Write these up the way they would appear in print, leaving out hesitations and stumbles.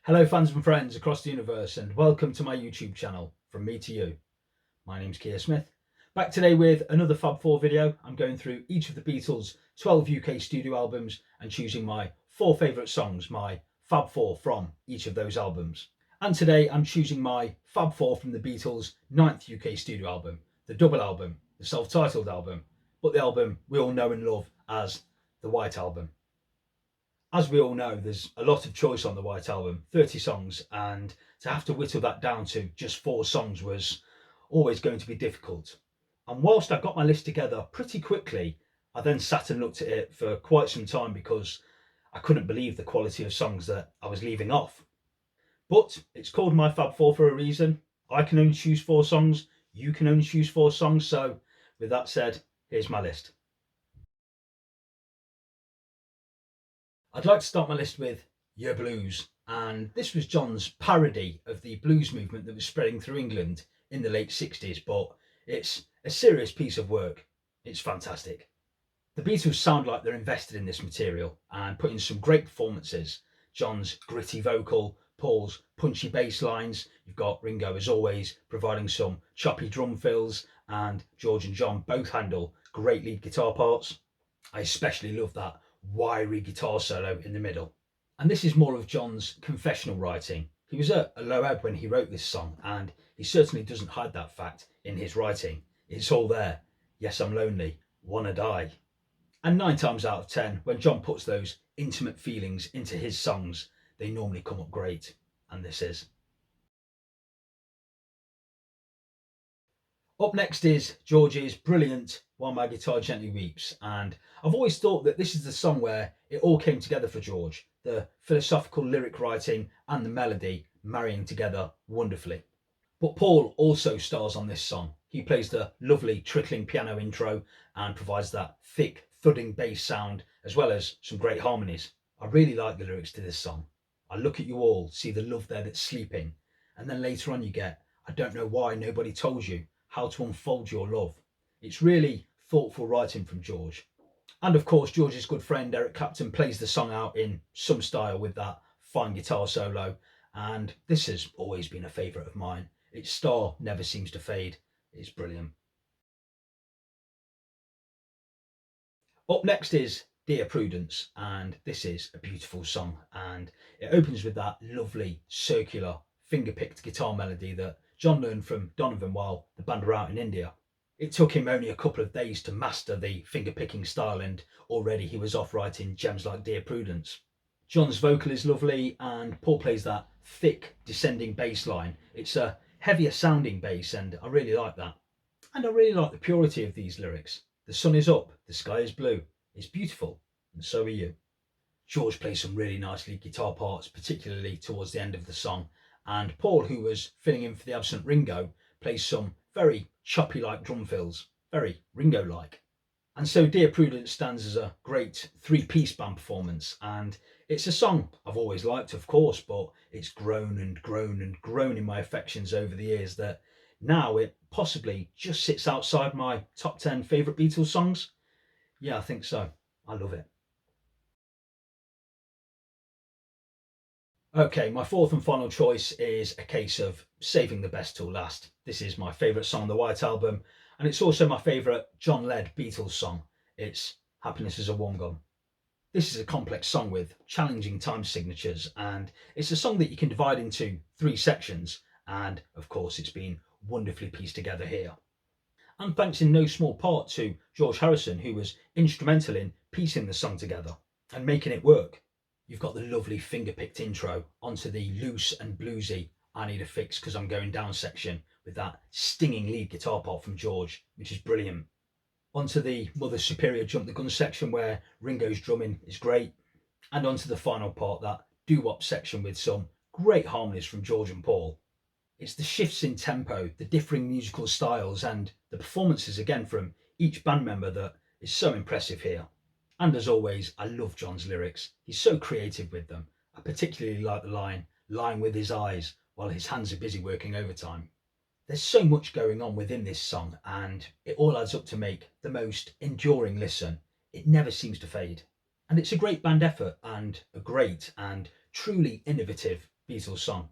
Hello fans and friends across the universe and welcome to my YouTube channel, From Me to You. My name's Keir Smith. Back today with another Fab 4 video. I'm going through each of the Beatles' 12 UK studio albums and choosing my 4 favourite songs, my Fab 4 from each of those albums. And today I'm choosing my Fab 4 from the Beatles' Ninth UK studio album, the double album, the self-titled album, but the album we all know and love as the White Album. As we all know, there's a lot of choice on the White Album, 30 songs, and to have to whittle that down to just 4 songs was always going to be difficult. And whilst I got my list together pretty quickly, I then sat and looked at it for quite some time because I couldn't believe the quality of songs that I was leaving off. But it's called my Fab 4 for a reason. I can only choose 4 songs, you can only choose 4 songs, so with that said, here's my list. I'd like to start my list with Your Blues, and this was John's parody of the blues movement that was spreading through England in the late 60s, but it's a serious piece of work. It's fantastic. The Beatles sound like they're invested in this material and put in some great performances. John's gritty vocal, Paul's punchy bass lines, you've got Ringo as always providing some choppy drum fills, and George and John both handle great lead guitar parts. I especially love that wiry guitar solo in the middle. And this is more of John's confessional writing. He was at a low ebb when he wrote this song, and he certainly doesn't hide that fact in his writing. It's all there. Yes, I'm lonely, wanna die. And 9 times out of 10, when John puts those intimate feelings into his songs, they normally come up great. And this is. Up next is George's brilliant While My Guitar Gently Weeps, and I've always thought that this is the song where it all came together for George, the philosophical lyric writing and the melody marrying together wonderfully. But Paul also stars on this song. He plays the lovely trickling piano intro and provides that thick thudding bass sound as well as some great harmonies. I really like the lyrics to this song. I look at you all, see the love there that's sleeping, and then later on you get, I don't know why nobody told you how to unfold your love. It's really thoughtful writing from George. And of course, George's good friend Eric Clapton plays the song out in some style with that fine guitar solo. And this has always been a favourite of mine. Its star never seems to fade. It's brilliant. Up next is Dear Prudence, and this is a beautiful song. And it opens with that lovely circular finger-picked guitar melody that John learned from Donovan while the band were out in India. It took him only a couple of days to master the finger-picking style, and already he was off writing gems like Dear Prudence. John's vocal is lovely, and Paul plays that thick descending bass line. It's a heavier sounding bass, and I really like that. And I really like the purity of these lyrics. The sun is up, the sky is blue. It's beautiful, and so are you. George plays some really nice lead guitar parts, particularly towards the end of the song, and Paul, who was filling in for the absent Ringo, plays some very choppy-like drum fills, very Ringo-like. And so Dear Prudence stands as a great 3-piece band performance, and it's a song I've always liked, of course, but it's grown and grown and grown in my affections over the years that now it possibly just sits outside my top 10 favourite Beatles songs. Yeah, I think so. I love it. Okay, my fourth and final choice is a case of saving the best till last. This is my favourite song on the White Album, and it's also my favourite John-led Beatles song. It's Happiness is a Warm Gun. This is a complex song with challenging time signatures, and it's a song that you can divide into 3 sections, and of course it's been wonderfully pieced together here. And thanks in no small part to George Harrison, who was instrumental in piecing the song together and making it work. You've got the lovely finger-picked intro onto the loose and bluesy I Need a Fix Cause I'm Going Down section with that stinging lead guitar part from George, which is brilliant. Onto the Mother Superior Jump the Gun section where Ringo's drumming is great. And onto the final part, that doo-wop section with some great harmonies from George and Paul. It's the shifts in tempo, the differing musical styles, and the performances again from each band member that is so impressive here. And as always, I love John's lyrics. He's so creative with them. I particularly like the line, lying with his eyes while his hands are busy working overtime. There's so much going on within this song, and it all adds up to make the most enduring listen. It never seems to fade. And it's a great band effort and a great and truly innovative Beatles song.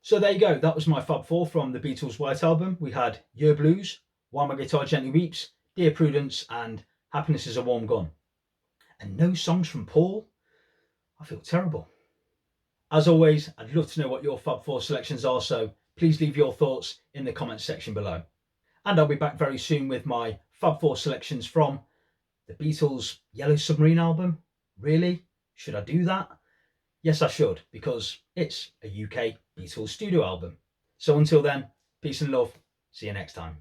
So there you go, that was my Fab Four from the Beatles White Album. We had Your Blues, While My Guitar Gently Weeps, Dear Prudence, and Happiness is a Warm Gun. And no songs from Paul? I feel terrible. As always, I'd love to know what your Fab Four selections are, so please leave your thoughts in the comments section below. And I'll be back very soon with my Fab Four selections from the Beatles Yellow Submarine album. Really? Should I do that? Yes, I should, because it's a UK Beatles studio album. So until then, peace and love. See you next time.